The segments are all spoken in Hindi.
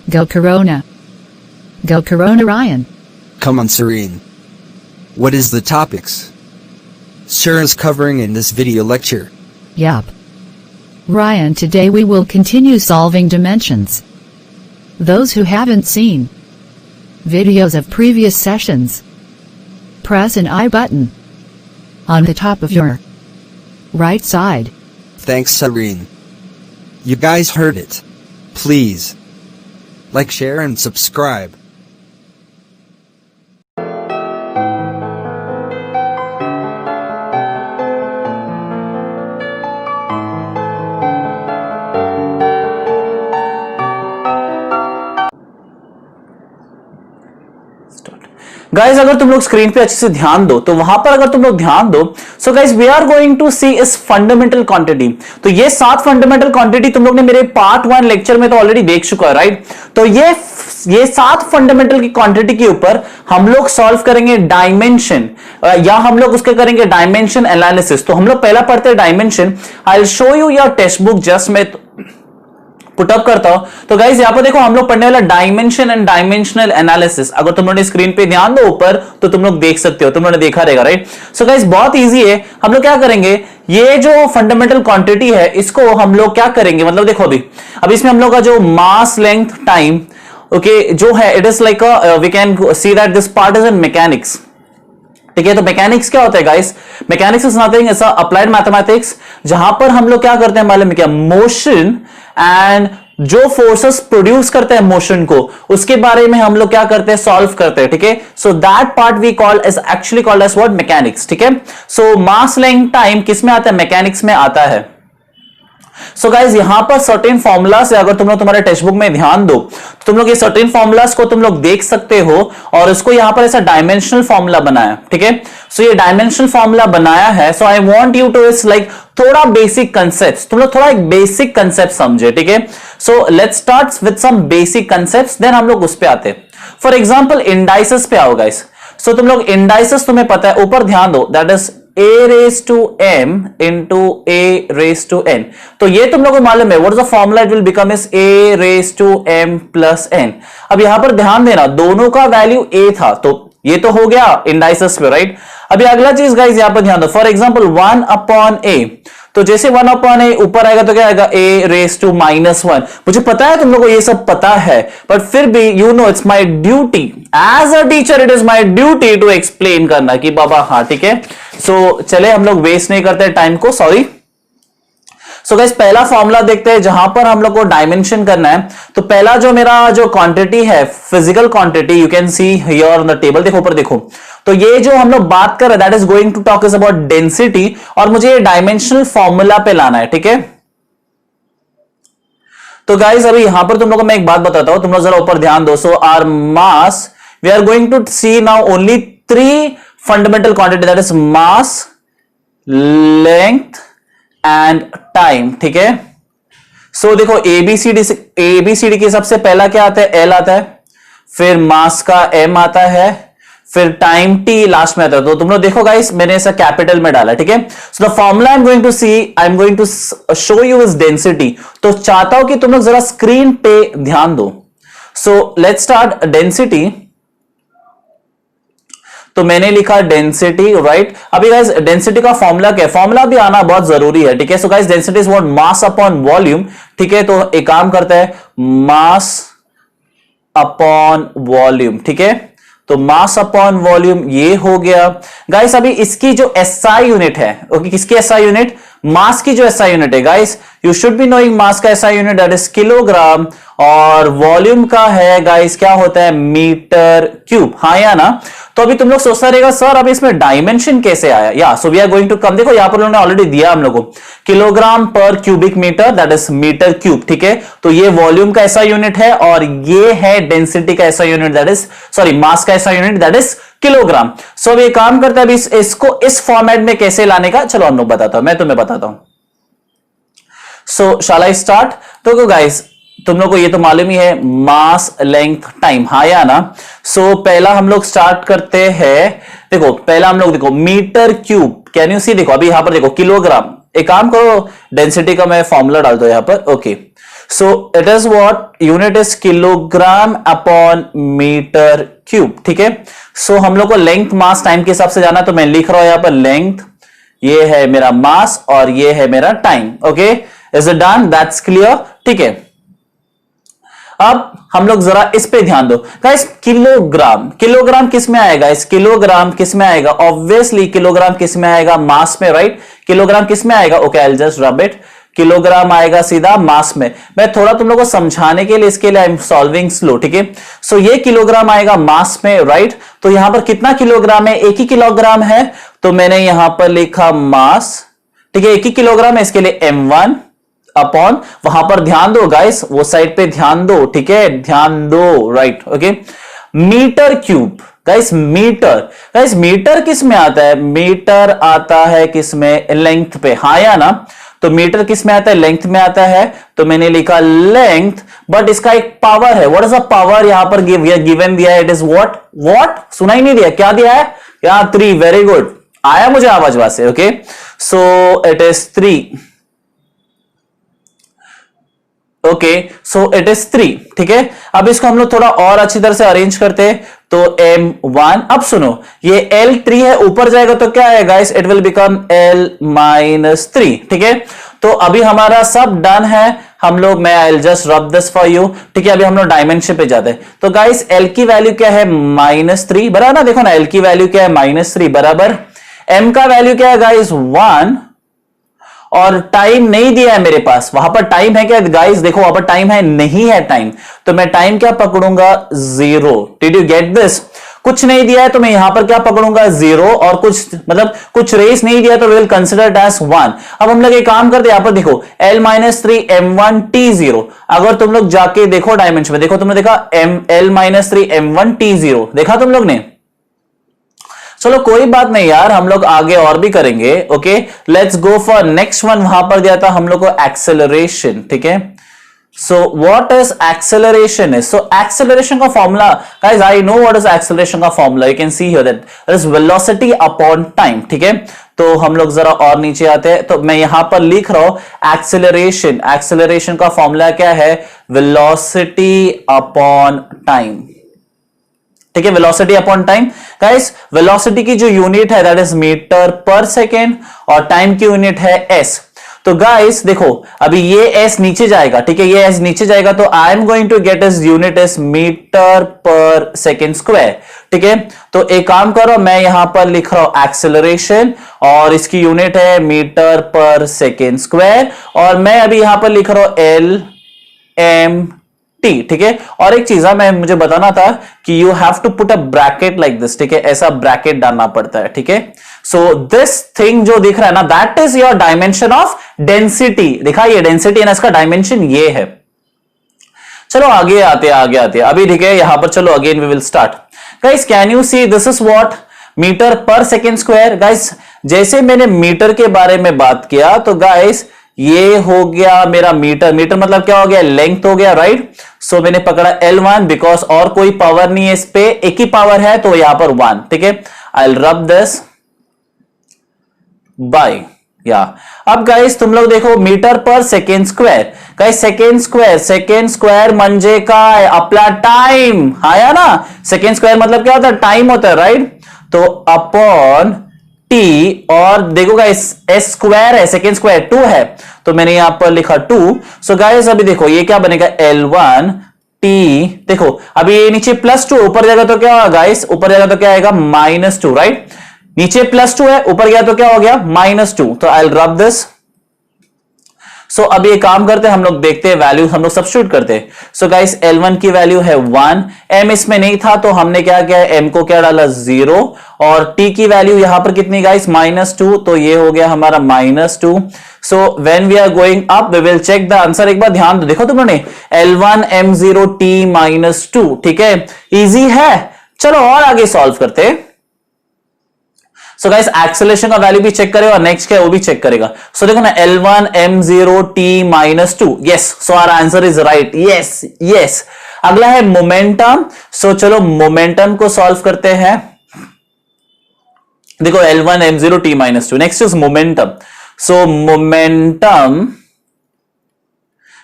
Go Corona. Go Corona Ryan. Come on, Serene. What is the topics Sir is covering in this video lecture? Yup. Ryan, today we will continue solving dimensions. Those who haven't seen videos of previous sessions, press an I button on the top of your right side. Thanks, Serene. You guys heard it. Please like, share, and subscribe. Guys अगर तुम लोग स्क्रीन पे अच्छे से ध्यान दो तो वहां पर अगर तुम लोग ध्यान दो, so guys we are going to see इस फंडामेंटल क्वांटिटी। तो ये 7 फंडामेंटल क्वांटिटी तुम लोग ने मेरे पार्ट 1 लेक्चर में तो ऑलरेडी देख चुका है, राइट। तो ये 7 फंडामेंटल की क्वांटिटी के ऊपर हम लोग सॉल्व करेंगे डायमेंशन, या हम लोग उसके करेंगे डायमेंशन एनालिसिस। तो हम लोग पहला पढ़ते हैं dimension. I will show you your text book, just मैं पुटअप करता हूं। तो गाइज यहां पर देखो हम लोग पढ़ने वाला डायमेंशन एंड डायमेंशनल एनालिसिस। अगर तुम लोगों ने स्क्रीन पे ध्यान दो ऊपर तो तुम लोग देख सकते हो, तुम लोगों ने देखा रहेगा, राइट। सो गाइज बहुत इजी है। हम लोग क्या करेंगे, ये जो फंडामेंटल क्वांटिटी है इसको हम लोग क्या करेंगे, मतलब देखो अभी इसमें हम लोग का जो मास लेंथ टाइम ओके जो है, it is like we can see that this part is in mechanics. ठीक है, तो मैकेनिक्स क्या होता है गाइस, मैकेनिक्स इज नथिंग ऐसा अप्लाइड मैथमेटिक्स, जहां पर हम लोग क्या करते हैं मालूम है क्या, मोशन एंड जो फोर्सेस प्रोड्यूस करते हैं मोशन को, उसके बारे में हम लोग क्या करते हैं, सॉल्व करते हैं। ठीक है, so that part we call is actually called as what, mechanics. ठीक है, सो मास लेंथ टाइम किस में आता है, मैकेनिक्स में आता है। सो गाइज यहां पर सर्टेन फॉर्मूलास है, अगर तुम लोग तुम्हारे टेक्स्ट बुक में ध्यान दो तो तुम लोग ये सर्टेन फॉर्मूलास को तुम लोग देख सकते हो, और इसको यहां पर ऐसा डायमेंशनल फॉर्मूला बनाया। ठीक है, सो ये डायमेंशनल फॉर्मूला बनाया है। So I want you to is like थोड़ा बेसिक कंसेप्ट, तुम लोग थोड़ा एक बेसिक कंसेप्ट समझे। ठीक है, so let's start with some basic concepts, then हम लोग उस पे आते हैं। फॉर एग्जांपल इंडाइसेस पे आओ गाइस। सो तुम लोग इंडाइसेस तुम्हें पता है, ऊपर ध्यान दो, that is a raised to m into a raised to n। तो ये तुम लोगों को मालूम है, what is the formula it will become is a raised to m plus n। अब यहां पर ध्यान देना, दोनों का वैल्यू a था, तो ये तो हो गया इंडाइसेस पे, राइट। अभी अगला चीज गाइस यहां पर ध्यान दो, फॉर एग्जांपल 1 अपॉन a, तो जैसे 1 अपॉन a ऊपर आएगा तो क्या आएगा, a रेस टू -1। मुझे पता है तुम लोगों को ये सब पता है, बट फिर भी you know it's my duty as a teacher, it is my duty to explain करना कि बाबा हाँ ठीक है। सो चले हम लोग वेस्ट नहीं करते टाइम को, सॉरी। सो गाइस पहला फॉर्मूला देखते हैं जहां पर हम लोग को डायमेंशन करना है। तो पहला जो मेरा जो क्वांटिटी है, physical quantity, you can see here on the table, देखो ऊपर देखो। तो ये जो हम लोग बात कर रहे हैं that is going to talk is about density, और मुझे ये डायमेंशनल फॉर्मूला पे लाना है। ठीक है, तो गाइस अभी यहां पर तुम लोगों को मैं एक बात बताता हूं, तुम लोग जरा ऊपर ध्यान दो। So our mass, we are going to see now only 3 fundamental quantity, that is mass, length and time. ठीक है, सो देखो एबीसीडी के सबसे पहला क्या आता है, एल आता है, फिर मास का एम आता है, फिर टाइम टी लास्ट में आता है। तो तुम लोग देखो गाइस मैंने ऐसा कैपिटल में डाला। ठीक है, so the formula I am going to see, I am going to show you is density. तो चाहता हूं कि तुम लोग जरा स्क्रीन पे ध्यान दो। सो लेट्स स्टार्ट डेंसिटी। तो मैंने लिखा डेंसिटी, राइट। अभी गाइस डेंसिटी का फॉर्मूला क्या है, फॉर्मूला भी आना बहुत जरूरी है। ठीक है, so guys density is what, mass upon volume. ठीक है, तो एक काम करता है, मास अपॉन वॉल्यूम। ठीक है, तो मास अपॉन वॉल्यूम ये हो गया गाइस। अभी इसकी जो एसआई यूनिट है, ओके, किसकी एसआई यूनिट, मास की जो एसआई यूनिट है guys, you should be knowing mass का SI unit that is kilogram, और वॉल्यूम का है गाइस क्या होता है, मीटर क्यूब। हाँ या ना। तो अभी तुम लोग सोचता रहेगा सर अब इसमें डायमेंशन कैसे आया, या so we are going to come, देखो यहां पर उन्होंने ऑलरेडी दिया हम लोगों को किलोग्राम पर cubic metre, that is metre cube. ठीक है, तो ये वॉल्यूम का ऐसा यूनिट है, और ये है डेंसिटी का ऐसा unit, that is sorry mass का ऐसा यूनिट, दैट इज किलोग्राम। सो अब ये काम करता है, अभी इसको इस फॉर्मेट में कैसे लाने का, चलो हम लोग बताता हूं, मैं तुम्हें बताता हूं। सो शैल आई स्टार्ट। तो गाइस तुम लोग को ये तो मालूम ही है, मास लेंथ टाइम, हाँ या ना। सो पहला हम लोग स्टार्ट करते हैं, देखो पहला हम लोग देखो मीटर क्यूब, कैन यू सी, देखो अभी यहां पर देखो किलोग्राम, एक काम करो, डेंसिटी का मैं फॉर्मूला डाल दो यहां पर। Okay, so it is what unit is kilogram upon metre cube. ठीक है, सो हम लोग को लेंथ मास टाइम के हिसाब से जाना, तो मैं लिख रहा हूं यहां पर लेंथ, ये है मेरा मास और ये है मेरा time. Okay, is it done? That's clear. ठीक है, अब हम लोग जरा इस पे ध्यान दो गाइस। किलोग्राम, किलोग्राम किस में आएगा? इस किलोग्राम किस में आएगा? ऑब्वियसली किलोग्राम किस में आएगा? मास में, राइट? किलोग्राम किस में आएगा? Okay, I will just rub it. Kilogram आएगा सीधा मास में। मैं थोड़ा तुम लोगों को समझाने के लिए इसके लिए आई एम सॉल्विंग स्लो। ठीक है, सो ये किलोग्राम आएगा मास में, राइट? तो यहां पर कितना किलोग्राम है? 1 ही किलोग्राम है, तो मैंने यहां पर लिखा मास। ठीक है, 1 ही किलोग्राम है, इसके लिए m1 अपॉन, वहां पर ध्यान दो गाइस, वो साइड पे ध्यान दो। ठीक है, ध्यान दो, right? Okay, metre cube guys, metre guys, metre किस में आता है? मीटर आता है किस में? लेंथ पे, हाँ या ना? तो मीटर किस में आता है? लेंथ में आता है, तो मैंने लिखा लेंथ, बट इसका एक पावर है। व्हाट इज द पावर यहां पर गिवन दिया है? इट इज व्हाट सुना ही नहीं दिया, क्या दिया है? यहां 3, वेरी गुड, आया मुझे आवाज वहां से। Okay, so it is 3। Okay, so it is 3। ठीक है, अब इसको हम लोग थोड़ा और अच्छी तरह से अरेंज करते हैं, तो m1। अब सुनो, ये L3 है, ऊपर जाएगा तो क्या है guys? It will become L-3। ठीक है, तो अभी हमारा सब डन है। हम लोग, मैं आई will just rub this for you. ठीक है, अभी हम लोग डायमेंशन पे जाते हैं। तो गाइस L की वैल्यू क्या है? -3, बराबर ना? देखो ना, L की वैल्यू क्या है? -3, बराबर। M का वैल्यू क्या है गाइस? 1, और टाइम नहीं दिया है मेरे पास। वहां पर टाइम है क्या गाइस? देखो वहां पर टाइम है, नहीं है टाइम, तो मैं टाइम क्या पकड़ूंगा? 0। Did you get this? कुछ नहीं दिया है तो मैं यहां पर क्या पकड़ूंगा? 0, और कुछ मतलब कुछ रेस नहीं दिया तो विल कंसिडर एज 1। अब हम लोग एक काम करते हैं, यहां पर देखो L-3 m1 t0। अगर तुम लोग जाके देखो डायमेंशन में, देखो तुमने देखा L-3 m1 t0, देखा तुम लोग ने? चलो कोई बात नहीं यार, हम लोग आगे और भी करेंगे। Okay, let's go for next one. वहां पर दिया था हम लोग को एक्सेलरेशन। ठीक है, so what is acceleration? Is so acceleration का formula guys, I know what is acceleration का formula. You can see here that is velocity upon time. ठीक है, तो हम लोग जरा और नीचे आते हैं, तो मैं यहां पर लिख रहा हूं एक्सेलरेशन। एक्सेलरेशन का फॉर्मूला क्या है? Velocity upon time. ठीक है, velocity upon time. Guys velocity की जो यूनिट है दैट इज मीटर पर सेकेंड, और टाइम की यूनिट है एस। तो गाइस देखो, अभी ये एस नीचे जाएगा। ठीक है, ये एस नीचे जाएगा, तो I am going to get is unit is metre पर सेकेंड स्क्वायर। ठीक है, तो एक काम करो, मैं यहां पर लिख रहा हूं एक्सेलरेशन, और इसकी यूनिट है मीटर पर सेकेंड स्क्वायर, और मैं अभी यहां पर लिख रहा हूं एल एम। ठीक है, और एक चीज मैं मुझे बताना था कि you have to put a bracket like this. ठीक है, ऐसा ब्रैकेट डालना पड़ता है। ठीक है, सो दिस थिंग जो दिख रहा है ना, that is your dimension of density. दिखा, ये डेंसिटी है ना, इसका डायमेंशन ये है। चलो आगे आते हैं अभी। ठीक है, यहां पर चलो again we will start. Guys can you see this is what? Metre पर सेकेंड स्क्वायर। गाइस जैसे मैंने मीटर के बारे में बात किया, तो गाइस ये हो गया मेरा मीटर। मीटर मतलब क्या हो गया? लेंथ हो गया, राइट? सो मैंने पकड़ा L1 बिकॉज और कोई पावर नहीं है इस पे, एक ही पावर है, तो यहां पर 1। ठीक है, आई विल रब दिस बाय या। अब गाइस तुम लोग देखो, मीटर पर second square. Guys second square म्हणजे काय? आपला टाइम, हाँ या ना? सेकेंड स्क्वायर मतलब क्या होता है? टाइम होता है, राइट? तो अपॉन T, और देखो गाइस S स्क्वायर है, सेकेंड स्क्वायर 2 है, तो मैंने यहां पर लिखा 2। सो गाइस अभी देखो ये क्या बनेगा? L1 T। देखो अभी ये नीचे +2, ऊपर जाएगा तो क्या होगा गाइस? ऊपर जाएगा तो क्या आएगा? -2, राइट? नीचे +2 है, ऊपर गया तो क्या हो गया? -2। तो आई विल रब दिस। सो अब ये काम करते हैं, हम लोग देखते हैं वैल्यू, हम लोग सब्स्टिट्यूट करते हैं। सो गाइस L1 की वैल्यू है 1, M इसमें नहीं था तो हमने क्या किया? M को क्या डाला? 0, और T की वैल्यू यहां पर कितनी गाइस? -2, तो ये हो गया हमारा -2। So when we are going up we will check the answer. एक बार ध्यान दो, देखो तुमने L1 M0 T -2। ठीक है, इजी है। चलो और आगे सॉल्व करते हैं। सो गाइस एक्सेलरेशन का वैल्यू भी चेक करेगा, नेक्स्ट क्या है वो भी चेक करेगा। सो देखो ना L1 M0 T -2, yes, so our answer is right, yes. अगला है मोमेंटम। सो चलो मोमेंटम को सॉल्व करते हैं। देखो L1 M0 T -2, next is momentum. So momentum,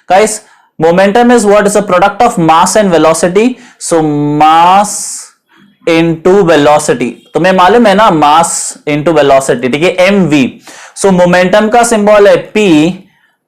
guys, momentum is what? Is a product of mass and velocity. So mass into velocity, तुम्हें मालूम है ना, मास into velocity, ठीक है, mv. So momentum का सिंबल है p,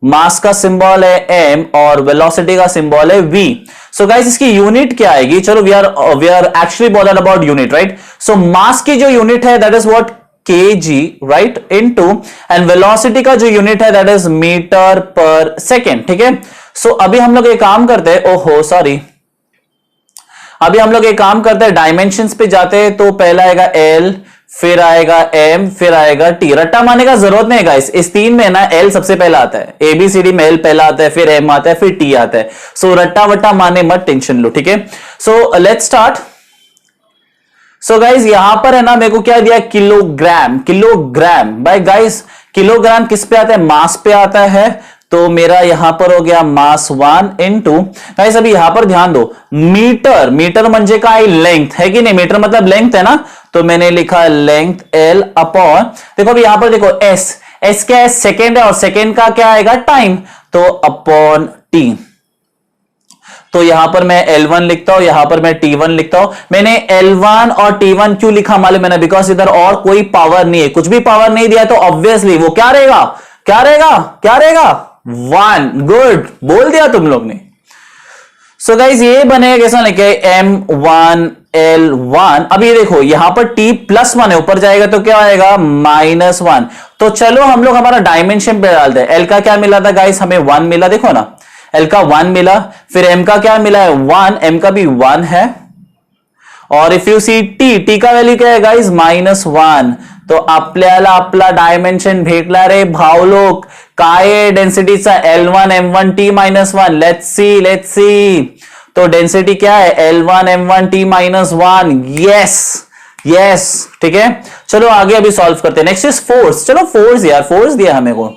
मास का सिंबल है m और वेलोसिटी का सिंबल है v. सो गाइस इसकी यूनिट क्या आएगी? चलो we are actually bothered about unit, right? So mass की जो यूनिट है that is what? kg, right, into, and velocity का जो यूनिट है दैट इज मीटर पर सेकेंड, ठीक है. सो अभी हम लोग एक काम करते हैं, ओहो सॉरी, अभी हम लोग एक काम करते हैं, डायमेंशंस पे जाते हैं. तो पहला आएगा l, फिर आएगा m, फिर आएगा t. रट्टा मारने का जरूरत नहीं है गाइस, इस तीन में ना l सबसे पहला आता है, ABCD में l पहला आता है, फिर m आता है, फिर t आता है. सो रट्टा वट्टा मारने मत टेंशन लो, ठीक है. So let's start. So guys यहां पर है ना, मेरे को क्या दिया? Kilogram. Kilogram by guys, kilogram किस पे आता है? मास पे आता है. तो मेरा यहां पर हो गया मास 1 इनटू, गाइस अभी यहां पर ध्यान दो, मीटर. मीटर म्हणजे काय? लेंथ है कि नहीं? मीटर मतलब लेंथ है ना, तो मैंने लिखा लेंथ l अपॉन, देखो अभी यहां पर देखो s क्या है? सेकेंड है, और सेकेंड का क्या आएगा? टाइम. तो अपॉन t. तो यहां पर मैं L1 लिखता हूं, यहां पर मैं T1 लिखता हूं. मैंने L1 और T1 क्यों लिखा मालूम है ना? बिकॉज इधर और कोई पावर नहीं है, कुछ भी पावर नहीं दिया, तो ऑब्वियसली वो क्या रहेगा? क्या रहेगा? क्या रहेगा? 1. गुड, बोल दिया तुम लोग ने. सो गाइज ये बनेगा कैसा? लिखे M1 L1. अब ये देखो यहां पर T+1 है, ऊपर जाएगा तो क्या आएगा? -1. तो चलो हम लोग हमारा डायमेंशन पे डालते हैं. L का क्या मिला था गाइस? हमें 1 मिला, देखो ना, L का 1 मिला. फिर M का क्या मिला है? 1. M का भी 1 है. और इफ यू सी T का वैल्यू क्या है गाइस? -1. तो आपल्याला आपला डायमेंशन भेटला रे भावलोक. काय डेन्सिटीचा? L1 M1 T-1. Let's see. तो डेंसिटी क्या है? L1 M1 T-1. यस, ठीक है. चलो आगे अभी सॉल्व करते हैं. Next is force. चलो फोर्स, यार फोर्स दिया हमें को.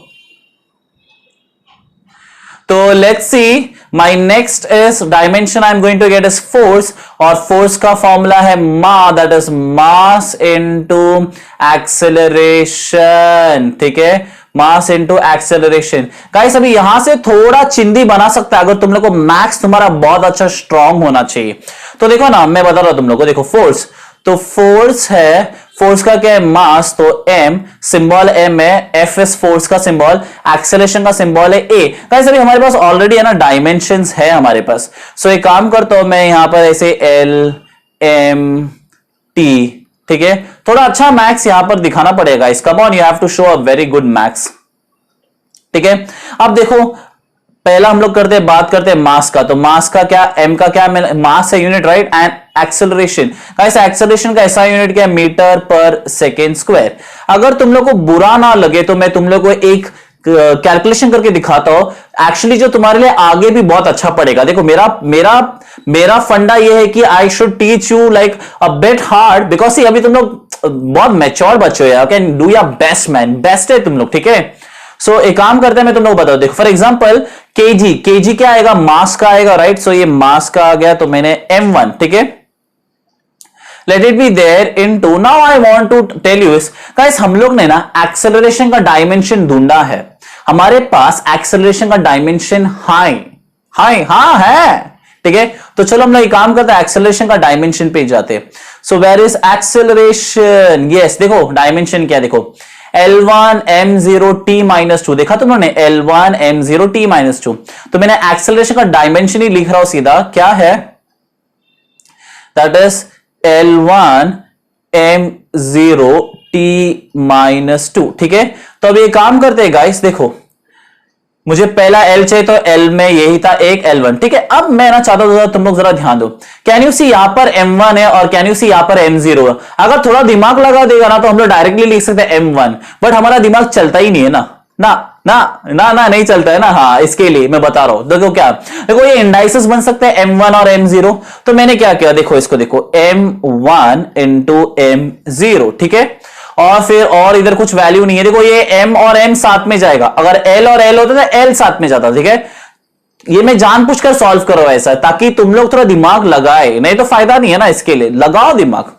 तो let's see, my next is dimension I am going to get is force, और फोर्स का फॉर्मूला है मा, that is mass into acceleration, ठीक है, मास इनटू एक्सेलरेशन. गाइस अभी यहां से थोड़ा चिंदी बना सकता है अगर तुम लोग को मैथ्स तुम्हारा बहुत अच्छा स्ट्रांग होना चाहिए. तो देखो ना, मैं बता रहा हूं तुम लोग को, देखो फोर्स, तो फोर्स है, फोर्स का क्या है? मास. तो m, सिंबल m है, F इज फोर्स का सिंबल, एक्सेलरेशन का सिंबल है a. गाइस अभी हमारे पास ऑलरेडी है ना डायमेंशंस है हमारे पास. सो एक काम करता हूं मैं यहां पर ऐसे L M T, ठीक है. थोड़ा अच्छा मैथ्स यहां पर दिखाना पड़ेगा. इस come on, you have to show a very good maths, ठीक है. अब देखो पहला हम लोग बात करते हैं मास का. तो मास का क्या? m का क्या? मास है unit, right, and acceleration. Guys acceleration का ऐसा यूनिट क्या है? मीटर पर सेकेंड स्क्वायर. अगर तुम लोग को बुरा ना लगे तो मैं तुम लोग को एक कैलकुलेशन करके दिखाता हूं, एक्चुअली जो तुम्हारे लिए आगे भी बहुत अच्छा पड़ेगा. देखो मेरा फंडा ये है कि I should teach you like a bit hard, because अभी तुम लोग बहुत मैच्योर बच्चे हो यार. Can do your best man, best है तुम लोग, ठीक है. सो एक काम करते हैं, मैं तुम लोग बताओ. देखो फॉर एग्जांपल केजी क्या आएगा? मास का आएगा, राइट. सो ये मास का आ गया, तो मैंने M1, ठीक है, let it be there into. Now I want to tell you is guys, हम लोग ने ना एक्सेलरेशन का डायमेंशन ढूंढा है. हमारे पास एक्सेलरेशन का डायमेंशन हाई है, ठीक है. तो चलो हम लोग एक काम करते हैं, एक्सेलरेशन का डायमेंशन पे जाते हैं. So where is acceleration? Yes, देखो डायमेंशन क्या, देखो L1 M0 T-2. देखा तुमने? L1 M0 T-2. तो मैंने एक्सेलरेशन का डायमेंशन ही लिख रहा हूं सीधा. क्या है? That is L1 M0 T-2, ठीक है. तो अब ये काम करते हैं गाइस, देखो मुझे पहला L चाहिए, तो L में यही था एक L1, ठीक है. अब मैं ना चाहता हूं तुम लोग जरा ध्यान दो. कैन यू सी यहां पर M1 है और कैन यू सी यहां पर M0 है. अगर थोड़ा दिमाग लगा देगा ना तो हम लोग डायरेक्टली लिख सकते हैं M1, बट हमारा दिमाग चलता ही नहीं है ना नहीं चलता है ना. हाँ, इसके लिए मैं बता रहा हूं. देखो क्या, देखो ये इंडाइसेस बन सकते हैं M1 और M0. तो मैंने क्या किया, देखो इसको देखो, M1 इंटू M0, ठीक है. और फिर और इधर कुछ वैल्यू नहीं है. देखो ये M और M साथ में जाएगा. अगर L और L होता तो L साथ में जाता, ठीक है. ये मैं जानबूझकर सॉल्व कर रहा हूं ऐसा, ताकि तुम लोग थोड़ा दिमाग लगाए, नहीं तो फायदा नहीं है ना. इसके लिए लगाओ दिमाग.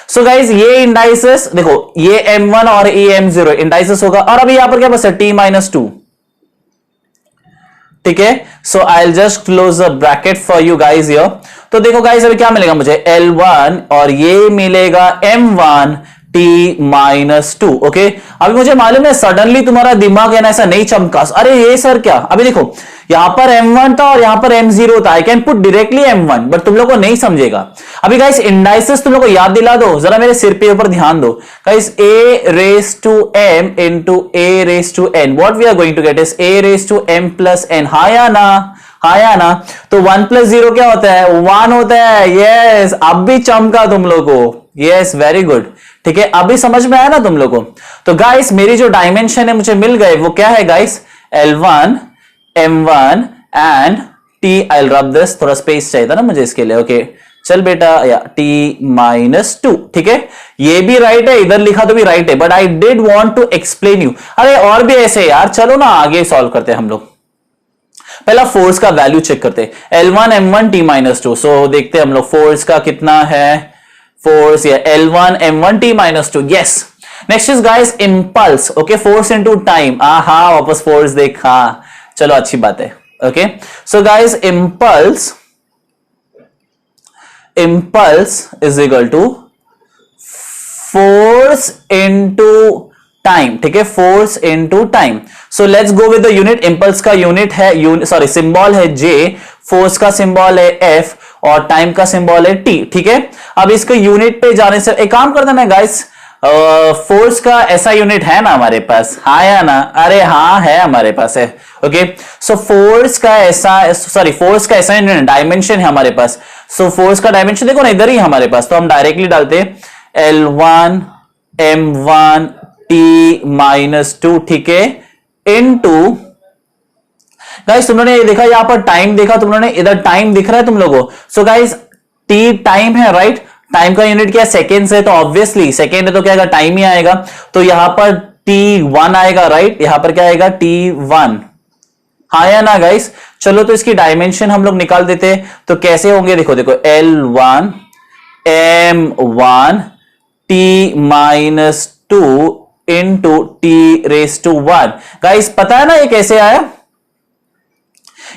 सो गाइज ये इंडाइसेस देखो, ये M1 और ये M0 इंडाइसेस होगा, और अभी यहां पर क्या बस है T-2, ठीक है। So I will just close the bracket for you guys here. तो देखो गाइज अभी क्या मिलेगा मुझे, L1 और ये मिलेगा M1 T-2, ओके। अभी मुझे मालूम है सडनली तुम्हारा दिमाग है ना ऐसा नहीं चमका, अरे ये सर क्या, अभी देखो यहां पर M1 था और यहां पर M0 था, I can put directly M1, but तुम लोग को नहीं समझेगा। अभी गाइस इंडाइसेस तुम लोग को याद दिला दो, जरा मेरे सिर पे ऊपर ध्यान दो guys. A raised to M into A raised to N, what we are going to get is A raised to M plus N, हाँ या ना, हाँ या ना। तो 1 plus 0 क्या होता है, 1 होता है, यस। अब भी चमका तुम लोग को, यस वेरी गुड, ठीक है। अभी समझ में आया ना तुम लोग को। तो गाइस मेरी जो डायमेंशन है मुझे मिल गए, वो क्या है guys, L1 M1 and T, I rub this, थोड़ा स्पेस चाहिए था ना मुझे इसके लिए, ओके चल बेटा, या T-2, ठीक है। ये भी राइट है, इधर लिखा तो भी राइट है, but I did want to explain you. अरे और भी ऐसे यार, चलो ना आगे सॉल्व करते हैं हम लोग। पहला फोर्स का वैल्यू चेक करते हैं, L1 M1 T-2। सो देखते हैं हम लोग फोर्स का कितना है, फोर्स या L1 M1 T-2, yes. Next is guys impulse, okay, force into time, आहा वापस फोर्स देखा, चलो अच्छी बात है, okay. So guys impulse is equal to force into time, ठीक है, force into time. So let's go with the unit. Impulse का यूनिट है, सॉरी सिंबल है J, फोर्स का सिंबल है F और टाइम का सिंबल है T, ठीक है। अब इसको यूनिट पे जाने से एक काम करते ना गाइस, फोर्स का ऐसा यूनिट है ना हमारे पास, हाँ या ना, अरे हाँ है हमारे पास है, ओके। सो फोर्स का ऐसा यूनिट डायमेंशन है हमारे पास। सो फोर्स का डायमेंशन देखो ना इधर ही हमारे पास, तो हम डायरेक्टली डालते L1 M1 T-2, ठीक है, इनटू गाइस तुमने ये देखा, यहां पर टाइम देखा तुमने, इधर टाइम दिख रहा है तुम लोगों को। सो गाइस T टाइम है, राइट। टाइम का यूनिट क्या है, सेकेंड है, तो ऑब्वियसली सेकेंड है तो क्या आएगा, टाइम ही आएगा। तो यहां पर T1 आएगा, राइट, यहां पर क्या आएगा T1, हाँ या ना गाइस। चलो तो इसकी डायमेंशन हम लोग निकाल देते हैं, तो कैसे होंगे, देखो देखो L1 M1 T-2 into T⁻1। Guys पता है ना ये कैसे आया,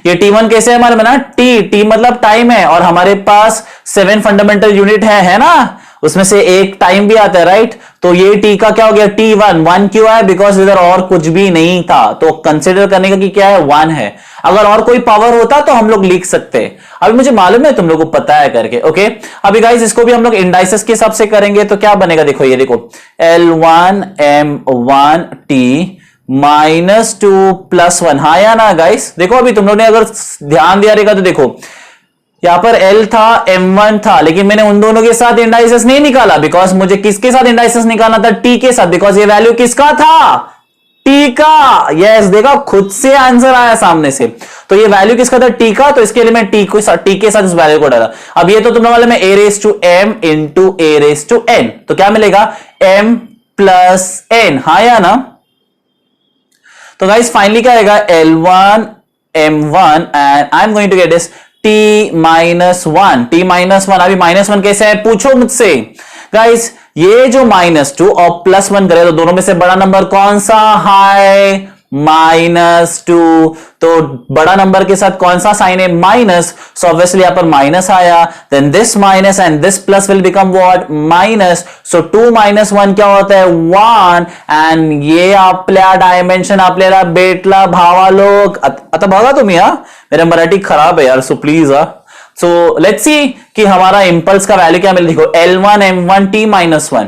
ये T1 कैसे है हमारे में ना, T मतलब टाइम है, और हमारे पास 7 फंडामेंटल यूनिट है ना, उसमें से एक टाइम भी आता है, राइट। तो ये T का क्या हो गया, T1। 1 क्यों है, बिकॉज इधर और कुछ भी नहीं था, तो कंसिडर करने का कि क्या है, 1 है। अगर और कोई पावर होता तो हम लोग लिख सकते हैं, अभी मुझे मालूम है तुम लोगों को पता है करके, ओके। अभी गाइस इसको भी हम लोग इंडाइसेस के हिसाब से करेंगे, तो क्या बनेगा, देखो ये देखो L1 M1 T-2 + 1, हाँ या ना गाइस। देखो अभी तुम लोग ने अगर ध्यान दिया रहेगा तो देखो यहां पर L था M1 था, लेकिन मैंने उन दोनों के साथ इंडाइसेस नहीं निकाला, बिकॉज मुझे किसके साथ इंडाइसेस निकालना था, T के साथ, बिकॉज ये वैल्यू किसका था, T का। यस देखा, खुद से आंसर आया सामने से, तो ये वैल्यू किसका था, T का, तो इसके लिए मैं T के साथ इस वैल्यू को डाला। अब ये तो तुम्हारे वाले में A⁻M इंटू A⁻N, तो क्या मिलेगा M + N, हाँ या ना। तो गाइस फाइनली क्या आएगा, L1 M1 and I am going to get this T-1, T-1। अभी -1 कैसे है, पूछो मुझसे गाइस। ये जो -2 और +1 करे तो दोनों में से बड़ा नंबर कौन सा है, -2। तो बड़ा नंबर के साथ कौन सा साइन है, माइनस, सो ऑब्वियसली यहां पर माइनस आया, then this minus and this plus will become what, minus. So 2 - 1 क्या होता है, 1, एंड ये आपल्या डायमेंशन आपल्याला भेटला भावा लोग। आता बघा तुम्ही, मेरा मराठी खराब है यार, so please so let's see कि हमारा इंपल्स का वैल्यू क्या मिले। देखो L1 M1 T-1,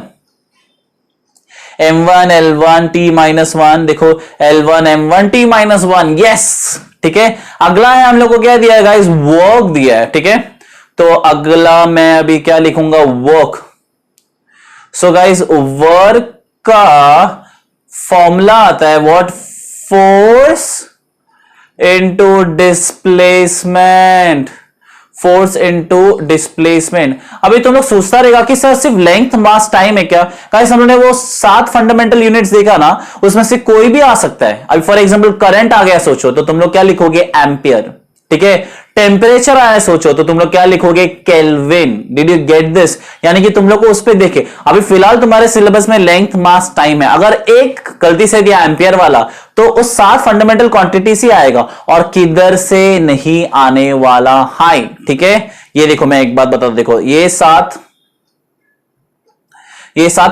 M1 L1 T-1, देखो L1 M1 T-1, यस, ठीक है। अगला है हम लोग को क्या दिया है गाइस, वर्क दिया है, ठीक है। तो अगला मैं अभी क्या लिखूंगा, वर्क। सो गाइस वर्क का फॉर्मूला आता है what, force into displacement, force into displacement. अभी तुम लोग सोचता रहेगा कि सर सिर्फ लेंथ मास टाइम है क्या, गाइस हमने वो 7 फंडामेंटल यूनिट्स देखा ना, उसमें से कोई भी आ सकता है। अभी फॉर एग्जांपल करंट आ गया, सोचो तो तुम लोग क्या लिखोगे, एम्पियर, ठीक है। टेम्परेचर आया सोचो तो तुम लोग क्या लिखोगे, kelvin. Did you get this? यानी कि तुम लोग को उस पर देखे, अभी फिलहाल तुम्हारे सिलेबस में लेंथ, मास, टाइम है। अगर एक गलती से दिया एम्पियर वाला तो उस 7 फंडामेंटल क्वांटिटी से आएगा और किधर से नहीं आने वाला हाई। ठीक है, ये देखो मैं एक बात बता दू, देखो ये सात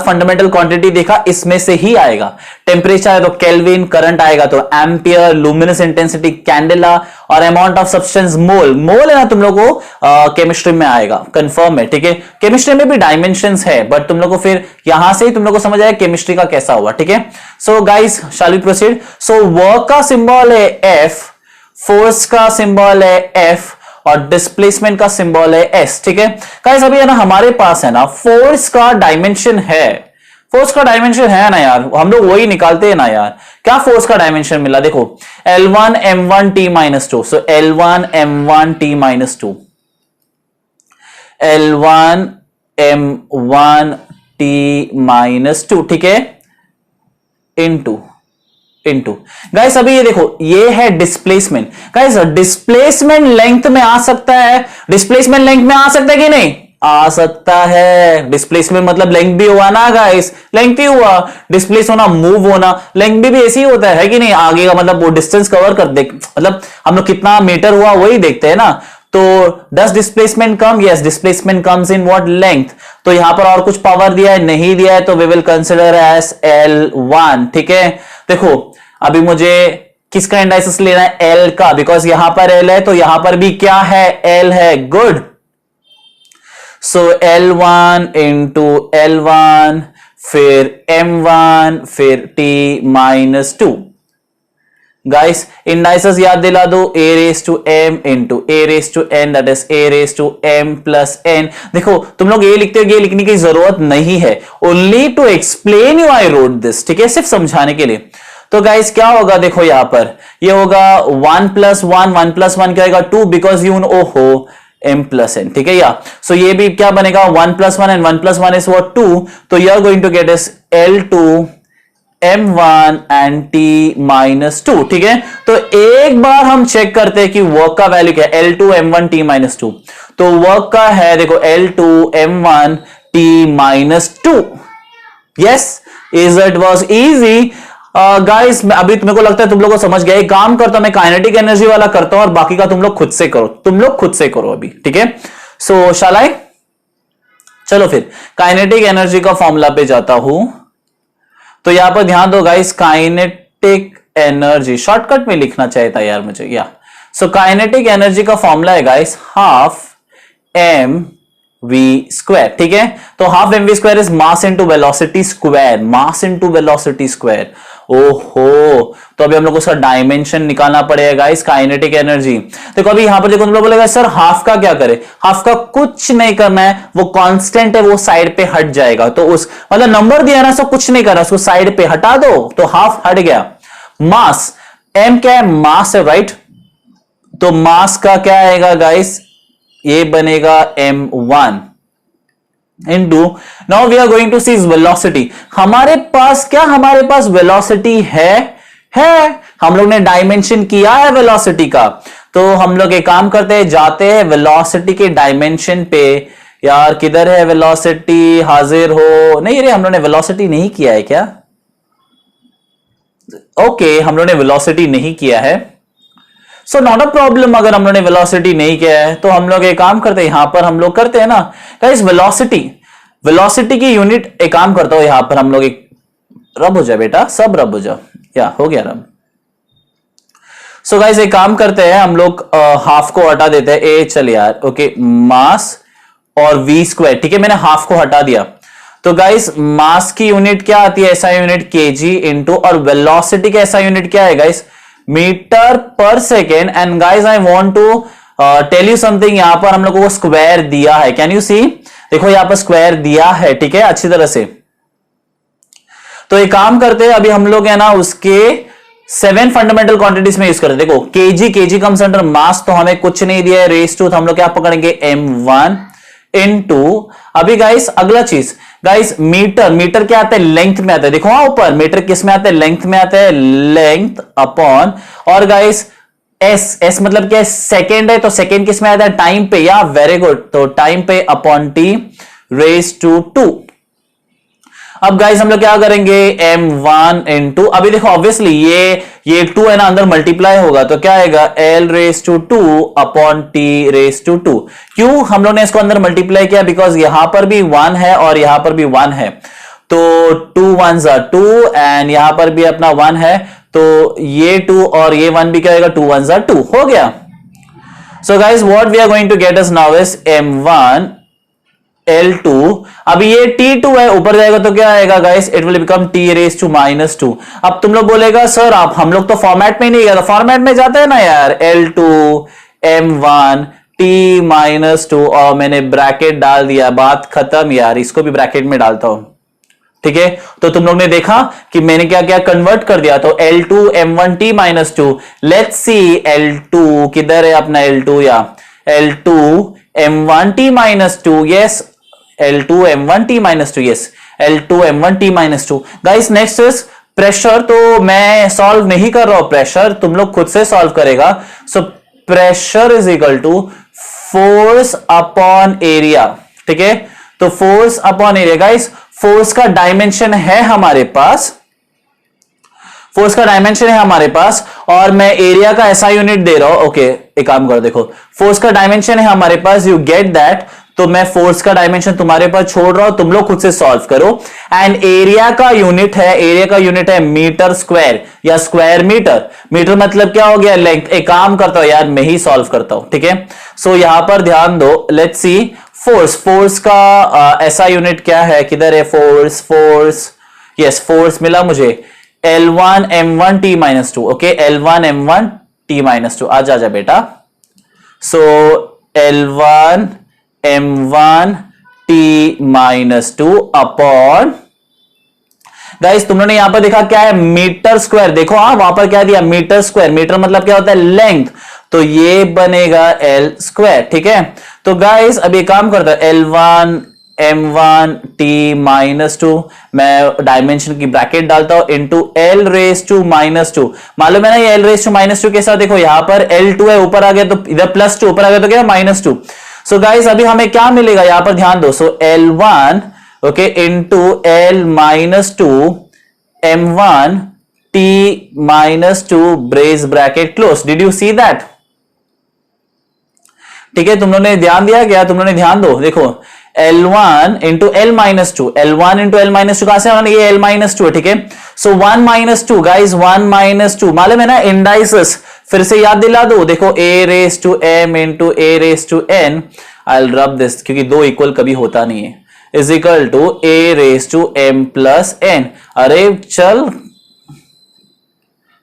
फंडामेंटल क्वांटिटी देखा, इसमें से ही आएगा। टेम्परेचर है तो केल्विन, करंट आएगा तो एम्पियर, लुमिनस इंटेंसिटी कैंडेला, और अमाउंट ऑफ सब्सटेंस मोल। मोल है ना तुम लोग को केमिस्ट्री में आएगा, कंफर्म है। ठीक है, केमिस्ट्री में भी डायमेंशंस है, बट तुम लोग को फिर यहां से ही तुम लोग को समझ आएगा केमिस्ट्री का कैसा हुआ। ठीक है, so guys shall we proceed. So work का सिंबल है एफ, फोर्स का सिंबल है एफ, और डिस्प्लेसमेंट का सिंबल है एस। ठीक है गाइस, अभी है ना हमारे पास है ना फोर्स का डायमेंशन है, फोर्स का डायमेंशन है ना यार, हम लोग वही निकालते हैं ना यार। क्या फोर्स का डायमेंशन मिला, देखो L1 M1 T-2, सो L1 M1 T-2, L1 M1 T-2, ठीक है, इनटू गाइस अभी ये देखो, ये है डिस्प्लेसमेंट। गाइस डिस्प्लेसमेंट लेंथ में आ सकता है, डिस्प्लेसमेंट लेंथ में आ सकता है कि नहीं, आ सकता है। डिस्प्लेसमेंट मतलब लेंथ भी हुआ ना गाइस, लेंथ ही हुआ, डिस्प्लेस होना, मूव होना, लेंथ भी ऐसे ही होता है कि नहीं, आगे का मतलब वो डिस्टेंस कवर कर दे, मतलब हम लोग कितना मीटर हुआ वही देखते हैं ना। तो does displacement come, yes displacement comes in what, length. तो यहां पर और कुछ पावर दिया है, नहीं दिया है, तो we will consider as L1। ठीक है, देखो अभी मुझे किसका इंडाइसिस लेना है, L का, बिकॉज यहां पर L है तो यहां पर भी क्या है, L है, गुड। सो L1 इंटू L1, फिर M1, फिर T-2। गाइस इंडाइसिस याद दिला दो, a raise to m into a raise to n, that is a raise to m plus n। देखो तुम लोग ये लिखते हो, ये लिखने की जरूरत नहीं है, only to explain you I wrote this. ठीक है, सिर्फ समझाने के लिए। तो गाइस क्या होगा, देखो यहां पर ये होगा 1 प्लस 1, 1 प्लस 1 क्या होगा 2, बिकॉज यू नो हो m प्लस n। ठीक है, या सो ये भी क्या बनेगा 1 plus 1 and 1 plus 1 is what 2, तो you are going to get is L2 M1 and T-2। ठीक है, तो एक बार हम चेक करते हैं कि वर्क का वैल्यू क्या है, L2 M1 T-2। तो वर्क का है देखो L2 M1 T-2। Yes, is it was easy guys. अभी तुम्हें को लगता है तुम लोग को समझ गया, एक काम करता हूं मैं काइनेटिक एनर्जी वाला करता हूं और बाकी का तुम लोग खुद से करो, तुम लोग खुद से करो अभी। ठीक है, सो शैल आई, चलो फिर काइनेटिक एनर्जी का फॉर्मूला पे जाता हूं। तो यहां पर ध्यान दो गाइस, काइनेटिक एनर्जी शॉर्टकट में लिखना चाहिए था यार मुझे, या सो काइनेटिक एनर्जी का फॉर्मूला है गाइस हाफ mv²। ठीक है, तो half mv² is mass into velocity square, mass into velocity square. ओहो, तो अभी हम लोग उसका डायमेंशन निकालना पड़ेगा गाइस, काइनेटिक एनर्जी। देखो अभी यहां पर देखो तुम लोग बोलेगा सर हाफ का क्या करे, हाफ का कुछ नहीं करना है, वो कांस्टेंट है, वो साइड पे हट जाएगा। तो उस मतलब नंबर दिया ना, सो कुछ नहीं करना, उसको साइड पे हटा दो तो हाफ हट गया। मास m क्या है, मास है, राइट। तो मास का क्या आएगा गाइस, ये बनेगा m1 into, now we are going to see velocity. हमारे पास क्या, हमारे पास वेलोसिटी है, हम लोग ने डायमेंशन किया है वेलोसिटी का। तो हम लोग एक काम करते हैं, जाते हैं वेलोसिटी के डायमेंशन पे। यार किधर है वेलोसिटी, हाजिर हो, नहीं रे हम लोग ने वेलोसिटी नहीं किया है क्या, ओके हम लोग ने वेलोसिटी नहीं किया है, सो नॉट अ प्रॉब्लम। अगर हम लोग ने वेलोसिटी नहीं किया है तो हम लोग एक काम करते हैं, यहां पर हम लोग करते हैं ना गाइस वेलोसिटी की यूनिट, एक काम करता हूं यहां पर हम लोग एक रब हो जाए बेटा, सब रब हो जाओ, या हो गया रब। सो गाइस एक काम करते हैं, हम लोग हाफ को हटा देते हैं, ए चल यार, ओके मास और v²। ठीक है, मैंने हाफ को हटा दिया। तो गाइस मास की यूनिट क्या आती है, ऐसा यूनिट केजी इंटू, और वेलोसिटी का ऐसा यूनिट क्या है गाइस, मीटर पर second. And guys I want to tell you something, यहां पर हम लोगों को स्क्वायर दिया है, कैन यू सी, देखो यहां पर स्क्वायर दिया है। ठीक है, अच्छी तरह से। तो एक काम करते हैं, अभी हम लोग है ना उसके 7 फंडामेंटल क्वांटिटीज में यूज करते हैं। देखो केजी कम्स अंडर मास, तो हमें कुछ नहीं दिया है, रेस टू, तो हम लोग क्या पकड़ेंगे m1 इनटू, अभी गाइस अगला चीज गाइस मीटर क्या आता है, लेंथ में आता है। देखो ऊपर मीटर किस में आता है, लेंथ में आता है, लेंथ अपॉन, और गाइस एस मतलब क्या है, सेकेंड है, तो सेकेंड किस में आता है, टाइम पे, या वेरी गुड, तो टाइम पे अपॉन टी रेज टू 2। अब गाइस हम लोग क्या करेंगे, m1 इंटू, अभी देखो ऑब्वियसली ये 2 है ना, अंदर मल्टीप्लाई होगा, तो क्या आएगा l raise to 2 upon t raise to 2। क्यों हम लोग ने इसको अंदर मल्टीप्लाई किया, बिकॉज यहां पर भी 1 है और यहां पर भी 1 है, तो 2 1s are 2 एंड यहां पर भी अपना 1 है, तो ये 2 और ये 1 भी क्या आएगा, 2 1s are 2 हो गया। So guys what we are going to get is now is m1 L2, अभी ये T2 है, ऊपर जाएगा तो क्या आएगा guys, it will become T raise to -2। अब तुम लोग बोलेगा सर आप हम लोग तो फॉर्मेट में नहीं गया, तो फॉर्मेट में जाते हैं ना यार, L2 M1 T -2 और मैंने ब्रैकेट डाल दिया, बात खत्म यार, इसको भी ब्रैकेट में डालता हूं, ठीक है। तो तुम लोग ने देखा कि मैंने क्या क्या कन्वर्ट कर दिया, तो L2 M1 T -2, let's see L2 किधर है अपना L2, या L2 M1 T -2, yes L2 M1 T -2, yes L2 M1 T -2। Guys next is pressure, तो मैं सॉल्व नहीं कर रहा हूं प्रेशर, तुम लोग खुद से सॉल्व करेगा। So pressure is equal to force upon area, ठीक है। तो force upon area, guys force का डायमेंशन है हमारे पास, फोर्स का डायमेंशन है हमारे पास, और मैं एरिया का ऐसा यूनिट दे रहा हूं। ओके एक काम करो, देखो फोर्स का डायमेंशन है हमारे पास, यू गेट दैट, तो मैं फोर्स का डायमेंशन तुम्हारे पास छोड़ रहा हूं, तुम लोग खुद से सॉल्व करो। एंड एरिया का यूनिट है, एरिया का यूनिट है मीटर स्क्वायर या स्क्वायर मीटर, मीटर मतलब क्या हो गया, लेंथ। एक काम करता हूं यार, मैं ही सॉल्व करता हूं, ठीक है। सो यहां पर ध्यान दो, लेट्स सी फोर्स, फोर्स का ऐसा यूनिट क्या है, किधर है फोर्स, फोर्स, यस फोर्स मिला मुझे, L1 M1 T -2, okay L1 M1 T -2, आजा आजा बेटा। सो L1 M1 T -2 upon, guys तुम लोगों ने यहां पर देखा क्या है, मीटर स्क्वायर, देखो हाँ वहां पर क्या दिया, मीटर स्क्वायर, मीटर मतलब क्या होता है, लेंथ, तो ये बनेगा L स्क्वायर, ठीक है। तो गाइस अभी काम करता है, L1 M1 T -2, मैं डायमेंशन की ब्रैकेट डालता हूं, इंटू L रेज टू -2, मालूम है ना ये L रेज टू -2 के साथ, देखो यहां पर L2 है, ऊपर आ गया तो इधर +2, ऊपर आ गया तो क्या -2। सो गाइस अभी हमें क्या मिलेगा, यहां पर ध्यान दो, सो L1 okay into L -2 M1 T -2 brace bracket close, did you see that, ठीक है। तुम लोगों ने ध्यान दिया क्या, तुम लोगों ने ध्यान दो, देखो L1 into L -2, L1 into L -2 कहां से आना, ये L -2 है, ठीक है। सो 1 -2 गाइस, 1 -2 मालूम है ना इंडाइसेस, फिर से याद दिला दो, देखो A raise to M into A raise to N, I will rub this क्योंकि दो इक्वल कभी होता नहीं है, is equal to A raise to M plus N, अरे चल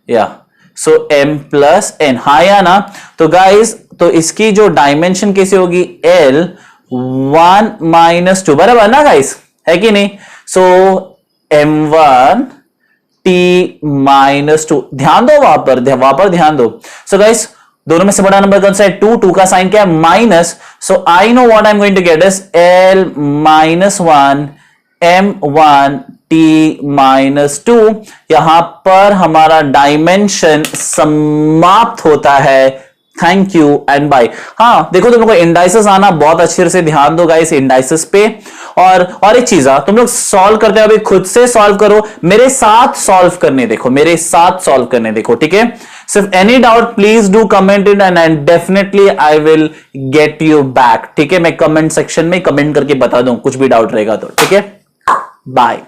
या, सो M प्लस N, हाँ या ना। तो गाइस तो इसकी जो डायमेंशन कैसे होगी, L 1 -2 बराबर ना गाइस, है कि नहीं। सो M1 T -2, ध्यान दो वहां पर ध्यान दो। सो गाइस दोनों में से बड़ा नंबर कौन सा है, 2, 2 का साइन क्या है, minus, so I know what I am going to get is L -1 M1 T -2, यहां पर हमारा डायमेंशन समाप्त होता है, थैंक यू एंड बाय। हाँ देखो तुम लोग को इंडाइसेस आना बहुत अच्छे से ध्यान दो गाइस इंडाइसेस पे, और एक चीज तुम लोग सॉल्व करते हो अभी खुद से सॉल्व करो, मेरे साथ सॉल्व करने देखो, मेरे साथ सॉल्व करने देखो, ठीक है। सिर्फ any doubt please do comment it and definitely I will get you back, ठीक है। मैं कमेंट सेक्शन में कमेंट करके बता दूं कुछ भी डाउट रहेगा तो, ठीक है। बाय।